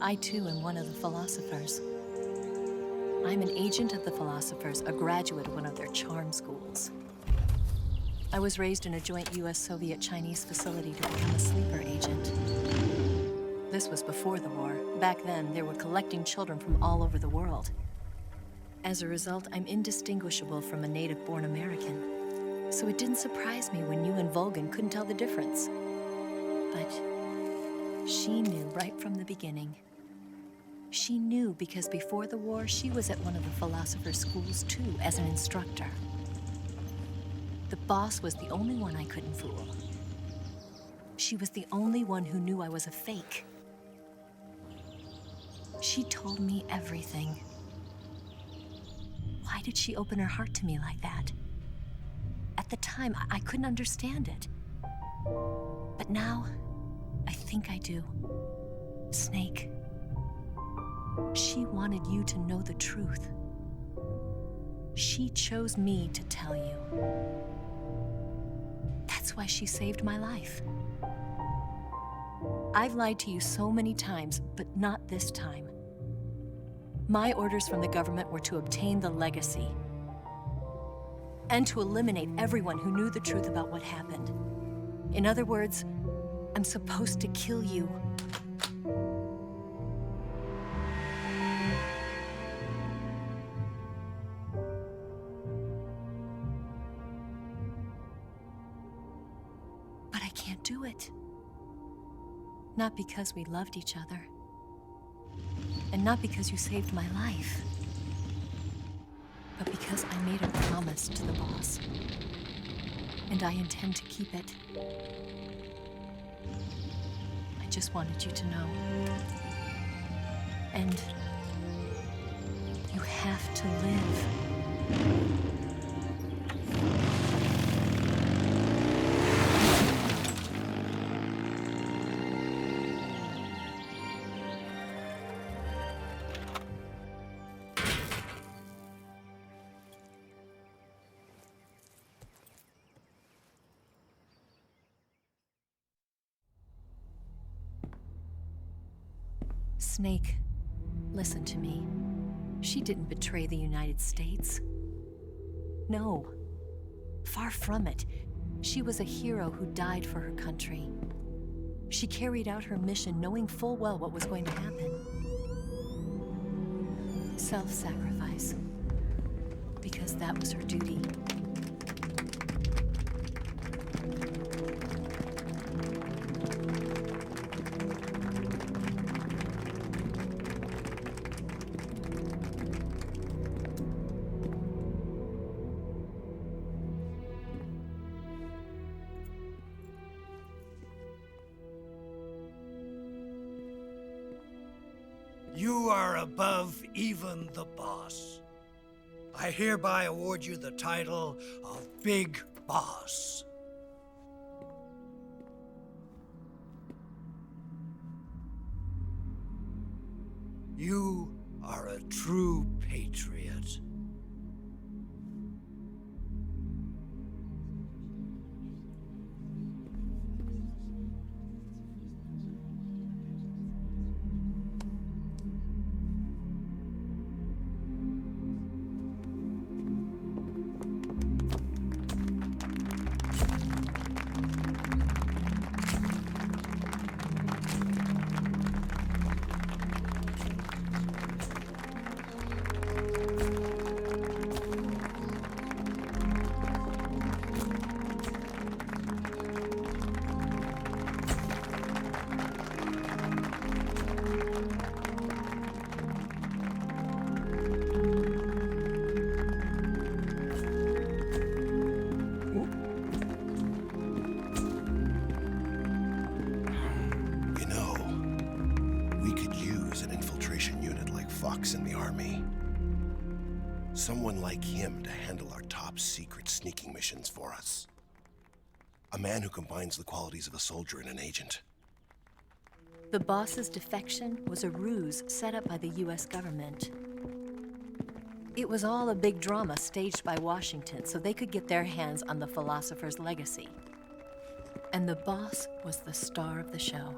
I too am one of the philosophers. I'm an agent of the philosophers, a graduate of one of their charm schools. I was raised in a joint US-Soviet-Chinese facility to become a sleeper agent. This was before the war. Back then, they were collecting children from all over the world. As a result, I'm indistinguishable from a native-born American. So it didn't surprise me when you and Vulcan couldn't tell the difference. But she knew right from the beginning. She knew because before the war, she was at one of the philosopher's schools too, as an instructor. The boss was the only one I couldn't fool. She was the only one who knew I was a fake. She told me everything. Why did she open her heart to me like that? At the time, I couldn't understand it. But now, I think I do. Snake. She wanted you to know the truth. She chose me to tell you. That's why she saved my life. I've lied to you so many times, but not this time. My orders from the government were to obtain the legacy and to eliminate everyone who knew the truth about what happened. In other words, I'm supposed to kill you. But I can't do it. Not because we loved each other. And not because you saved my life. But because I made a promise to the boss. And I intend to keep it. I just wanted you to know. And you have to live. Snake, listen to me. She didn't betray the United States. No, far from it. She was a hero who died for her country. She carried out her mission knowing full well what was going to happen. Self-sacrifice. Because that was her duty. You are above even the boss. I hereby award you the title of Big Boss. You are a true patriot. In the army. Someone like him to handle our top secret sneaking missions for us. A man who combines the qualities of a soldier and an agent. The boss's defection was a ruse set up by the US government. It was all a big drama staged by Washington so they could get their hands on the philosopher's legacy. And the boss was the star of the show.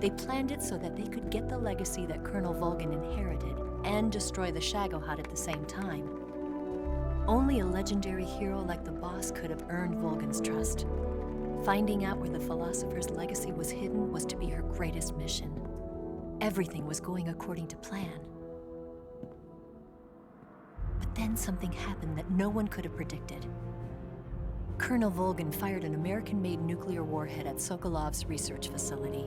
They planned it so that they could get the legacy that Colonel Volgin inherited and destroy the Shagohod at the same time. Only a legendary hero like the boss could have earned Volgin's trust. Finding out where the philosopher's legacy was hidden was to be her greatest mission. Everything was going according to plan. But then something happened that no one could have predicted. Colonel Volgin fired an American-made nuclear warhead at Sokolov's research facility.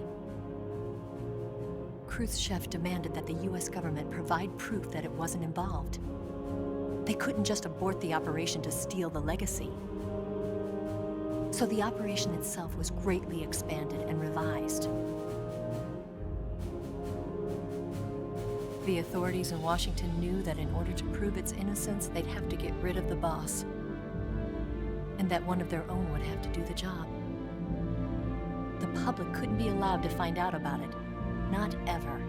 Khrushchev demanded that the US government provide proof that it wasn't involved. They couldn't just abort the operation to steal the legacy. So the operation itself was greatly expanded and revised. The authorities in Washington knew that in order to prove its innocence, they'd have to get rid of the boss, and that one of their own would have to do the job. The public couldn't be allowed to find out about it, not ever.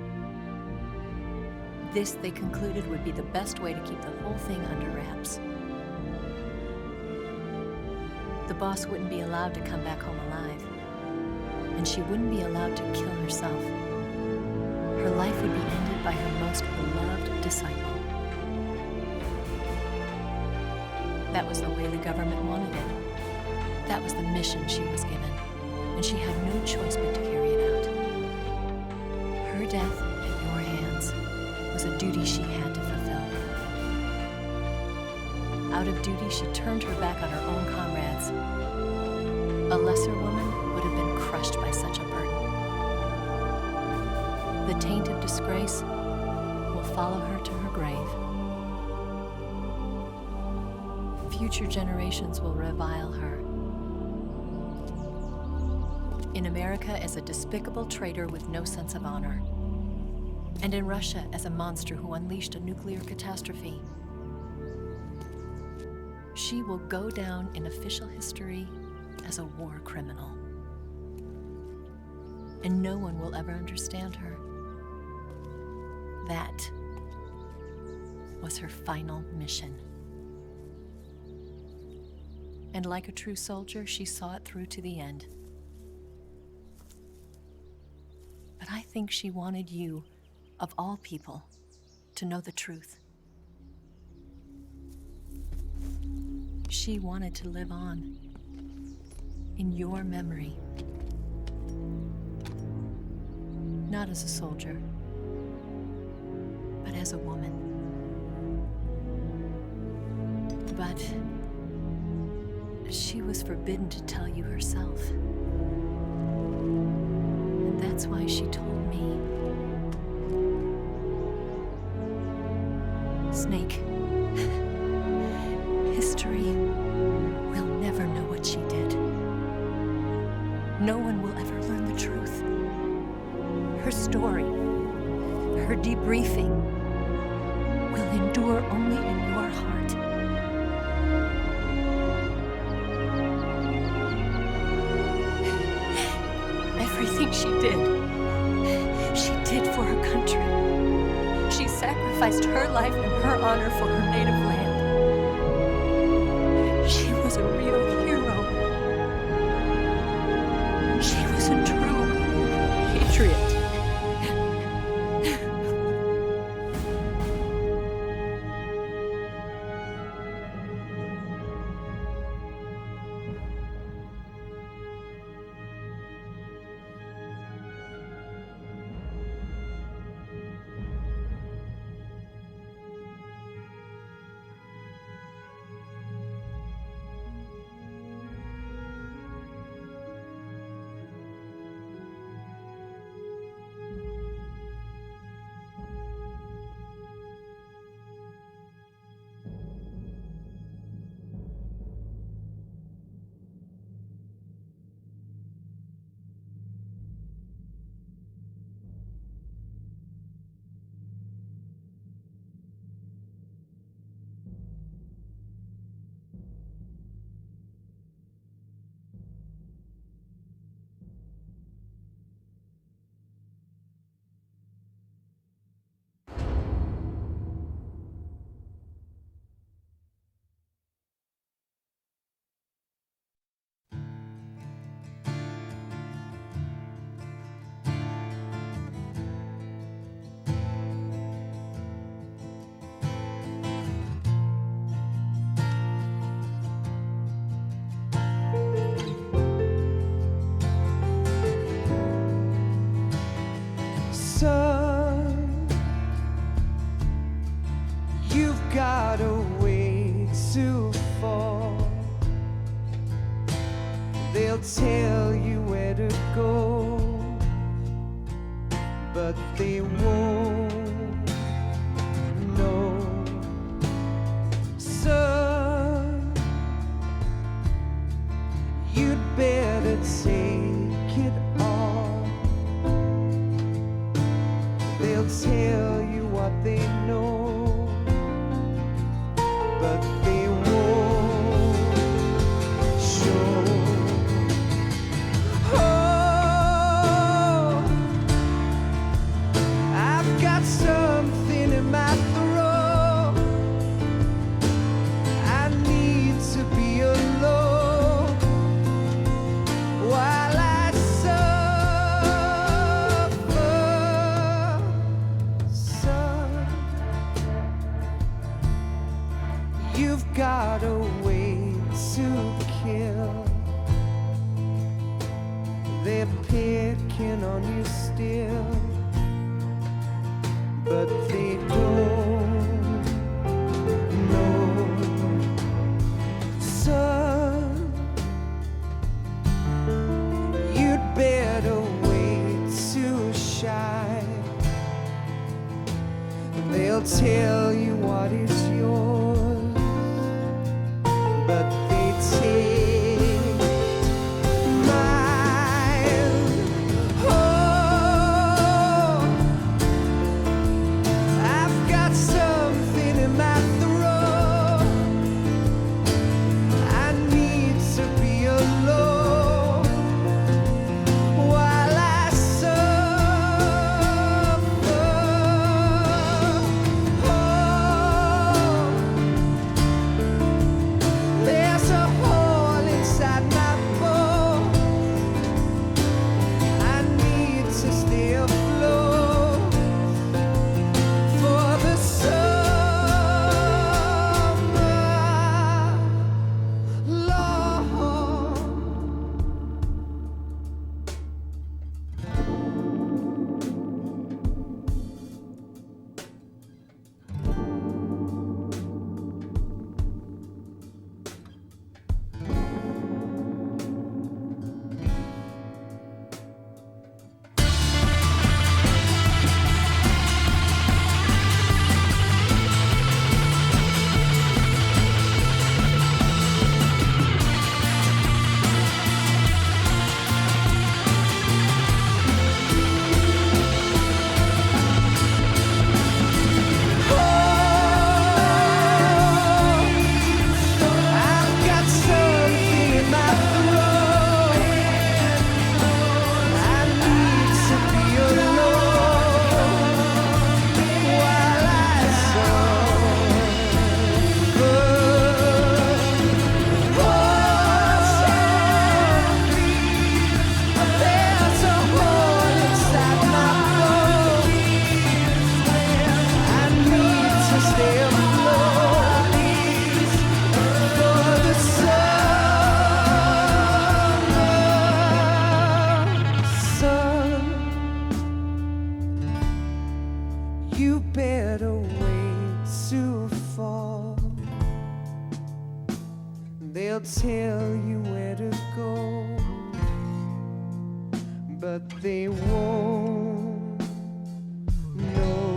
This, they concluded, would be the best way to keep the whole thing under wraps. The boss wouldn't be allowed to come back home alive, and she wouldn't be allowed to kill herself. Her life would be ended by her most beloved disciple. That was the way the government wanted it. That was the mission she was given, and she had no choice but to carry it out. Her death at your hands was a duty she had to fulfill. Out of duty, she turned her back on her own comrades. A lesser woman would have been crushed by such a burden. The taint of disgrace will follow her to her grave. Future generations will revile her. In America as a despicable traitor with no sense of honor. And in Russia as a monster who unleashed a nuclear catastrophe. She will go down in official history as a war criminal. And no one will ever understand her. That was her final mission. And like a true soldier, she saw it through to the end. But I think she wanted you, of all people, to know the truth. She wanted to live on in your memory. Not as a soldier, but as a woman. But she was forbidden to tell you herself. And that's why she told me. Snake, history will never know what she did. No one will ever learn the truth. Her story, her debriefing, will endure only in your heart. Everything she did for her country. She sacrificed her life and her honor for her native land. She was a real hero. She was a true patriot. Son, you've got a way to fall. They'll tell you where to go, but they won't know. Son, you'd better take it all. They'll tell you what they know, but they won't show. Oh, I've got something in my throat. I need to be alone while I suffer. Son, you've got a way to kill. They're picking on you still, but they don't know. Son, you'd better wait to shine. They'll tell you what is yours, but they take mine. Oh, I've got something in my throat. I need to be alone while I suffer. Oh, there's a hole inside my bones. I need to stay afloat for the summer, Lord. I've got something in my throat. I need to be alone while I suffer. Oh, there's a hole inside my bones. I need to stay afloat for the summer. Son, you better wait to fall. They'll tell you where to go, but they won't know.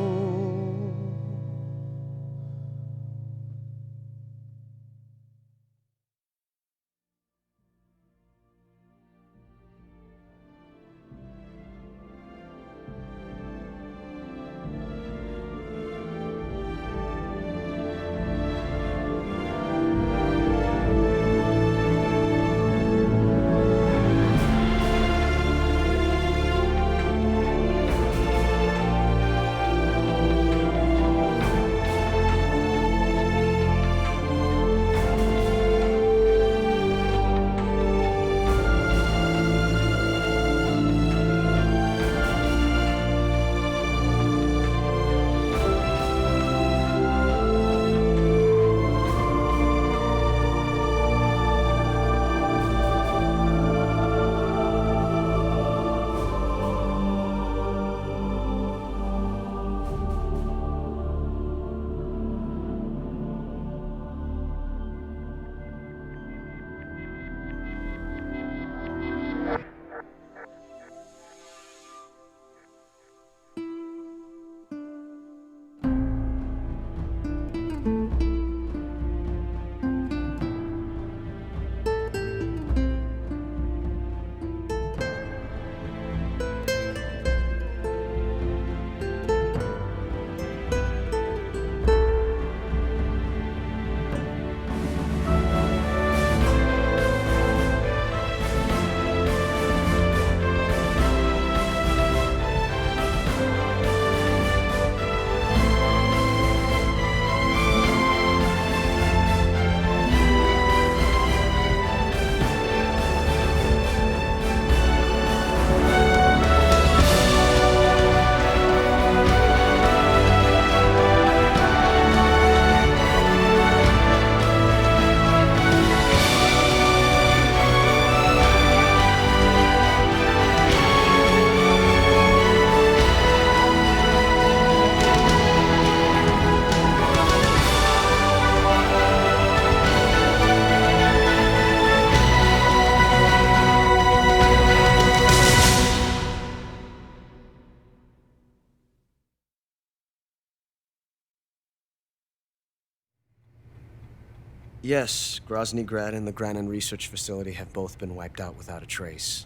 Yes, Grozny Grad and the Granin Research Facility have both been wiped out without a trace.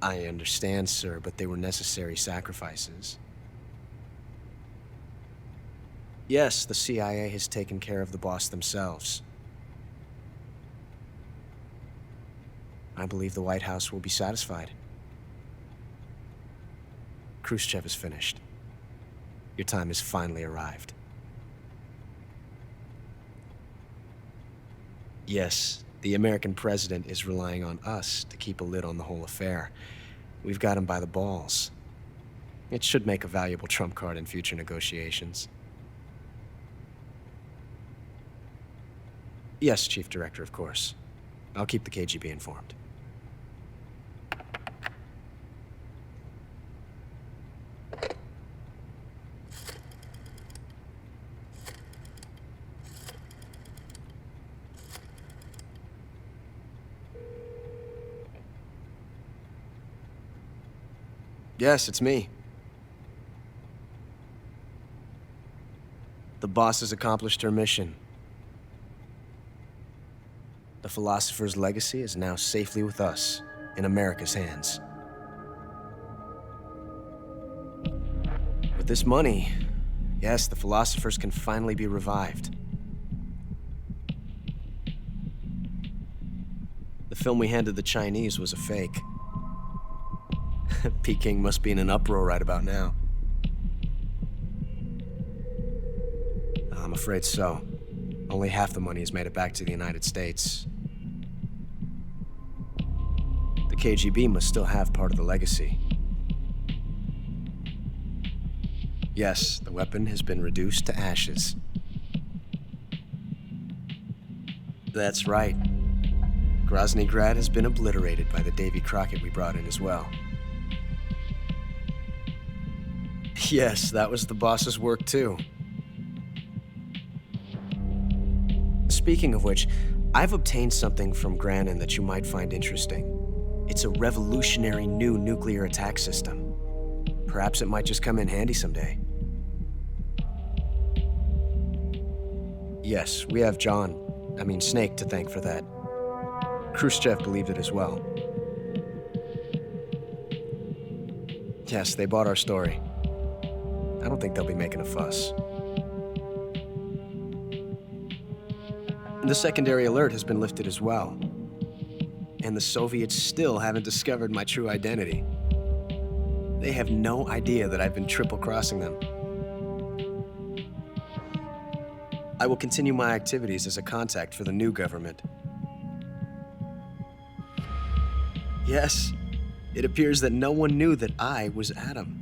I understand, sir, but they were necessary sacrifices. Yes, the CIA has taken care of the boss themselves. I believe the White House will be satisfied. Khrushchev is finished. Your time has finally arrived. Yes, the American president is relying on us to keep a lid on the whole affair. We've got him by the balls. It should make a valuable trump card in future negotiations. Yes, Chief Director, of course. I'll keep the KGB informed. Yes, it's me. The boss has accomplished her mission. The philosopher's legacy is now safely with us, in America's hands. With this money, yes, the philosophers can finally be revived. The film we handed the Chinese was a fake. Peking must be in an uproar right about now. I'm afraid so. Only half the money has made it back to the United States. The KGB must still have part of the legacy. Yes, the weapon has been reduced to ashes. That's right. Grozny Grad has been obliterated by the Davy Crockett we brought in as well. Yes, that was the boss's work too. Speaking of which, I've obtained something from Granin that you might find interesting. It's a revolutionary new nuclear attack system. Perhaps it might just come in handy someday. Yes, we have Snake to thank for that. Khrushchev believed it as well. Yes, they bought our story. I don't think they'll be making a fuss. The secondary alert has been lifted as well. And the Soviets still haven't discovered my true identity. They have no idea that I've been triple-crossing them. I will continue my activities as a contact for the new government. Yes, it appears that no one knew that I was Adam.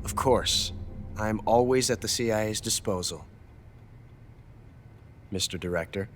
Of course, I am always at the CIA's disposal, Mr. Director.